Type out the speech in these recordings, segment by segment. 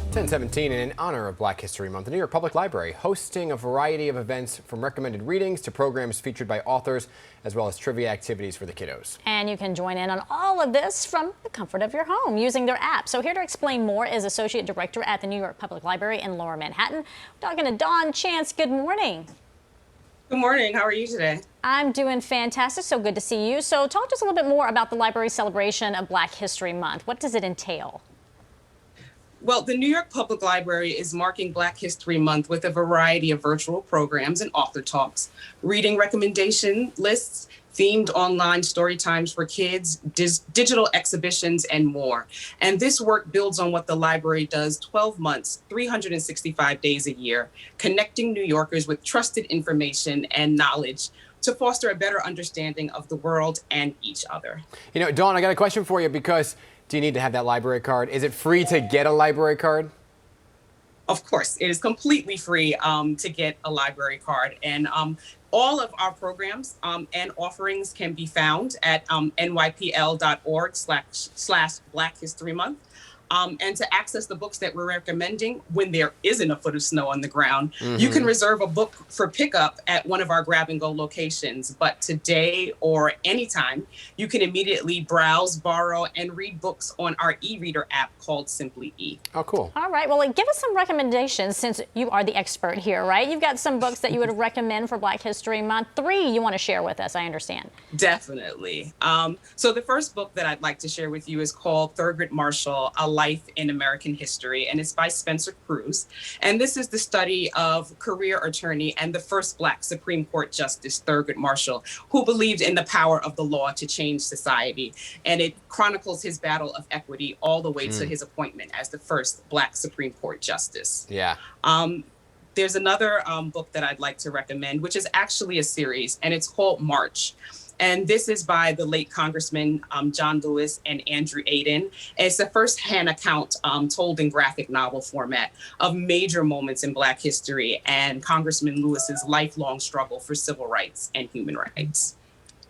1017, and in honor of Black History Month, the New York Public Library hosting a variety of events from recommended readings to programs featured by authors, as well as trivia activities for the kiddos. And you can join in on all of this from the comfort of your home using their app. So here to explain more is Associate Director at the New York Public Library in Lower Manhattan. We're talking to Dawn Chance. Good morning. Good morning. How are you today? I'm doing fantastic. So good to see you. So talk to us a little bit more about the library's celebration of Black History Month. What does it entail? Well, the New York Public Library is marking Black History Month with a variety of virtual programs and author talks, reading recommendation lists, themed online story times for kids, digital exhibitions, and more. And this work builds on what the library does 12 months, 365 days a year, connecting New Yorkers with trusted information and knowledge to foster a better understanding of the world and each other. You know, Dawn, I got a question for you because do you need to have that library card? Is it free to get a library card? Of course, it is completely free to get a library card. And all of our programs and offerings can be found at nypl.org/Black History Month. And to access the books that we're recommending when there isn't a foot of snow on the ground, you can reserve a book for pickup at one of our grab-and-go locations. But today or anytime, you can immediately browse, borrow, and read books on our e-reader app called Simply E. Oh, cool. All right. Well, give us some recommendations since you are the expert here, right? You've got some books that you would recommend for Black History Month. 3 you want to share with us, I understand. Definitely. So the first book that I'd like to share with you is called Thurgood Marshall, A Life in American History, and it's by Spencer Cruz. And this is the study of career attorney and the first Black Supreme Court Justice, Thurgood Marshall, who believed in the power of the law to change society. And it chronicles his battle of equity all the way to his appointment as the first Black Supreme Court Justice. Yeah. There's another book that I'd like to recommend, which is actually a series, and it's called March. And this is by the late Congressman John Lewis and Andrew Aden. It's a first-hand account told in graphic novel format of major moments in Black history and Congressman Lewis's lifelong struggle for civil rights and human rights.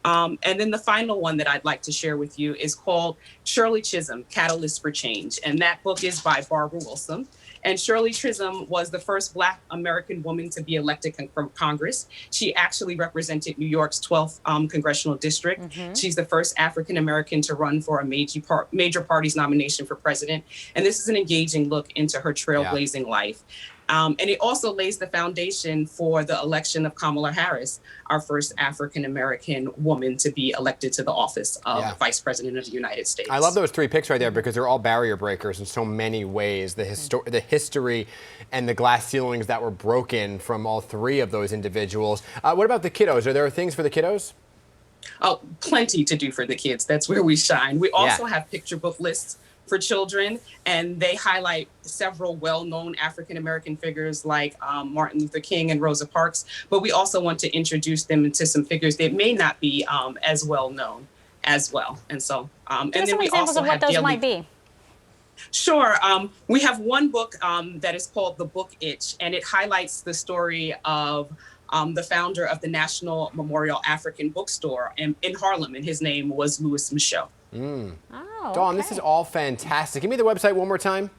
And then the final one that I'd like to share with you is called Shirley Chisholm, Catalyst for Change. And that book is by Barbara Wilson. And Shirley Chisholm was the first Black American woman to be elected from Congress. She actually represented New York's 12th congressional district. She's the first African American to run for a major party's nomination for president. And this is an engaging look into her trailblazing life. And it also lays the foundation for the election of Kamala Harris, our first African-American woman to be elected to the office of Vice President of the United States. I love those 3 picks right there because they're all barrier breakers in so many ways. The history and the glass ceilings that were broken from all 3 of those individuals. What about the kiddos? Are there things for the kiddos? Oh, plenty to do for the kids. That's where we shine. We also have picture book lists for children, and they highlight several well-known African-American figures like Martin Luther King and Rosa Parks, but we also want to introduce them into some figures that may not be as well known as well. And so, and then we also have what those might be. Sure. We have one book that is called The Book Itch, and it highlights the story of the founder of the National Memorial African Bookstore in Harlem, and his name was Louis Michaud. Oh, Dawn, this is all fantastic. Give me the website one more time.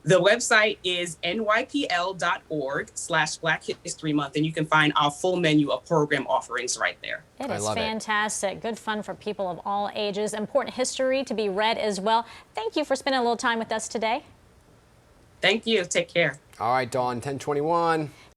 The website is nypl.org/Black History Month, and you can find our full menu of program offerings right there. It is fantastic. Good fun for people of all ages. Important history to be read as well. Thank you for spending a little time with us today. Thank you. Take care. All right, Dawn, 1021.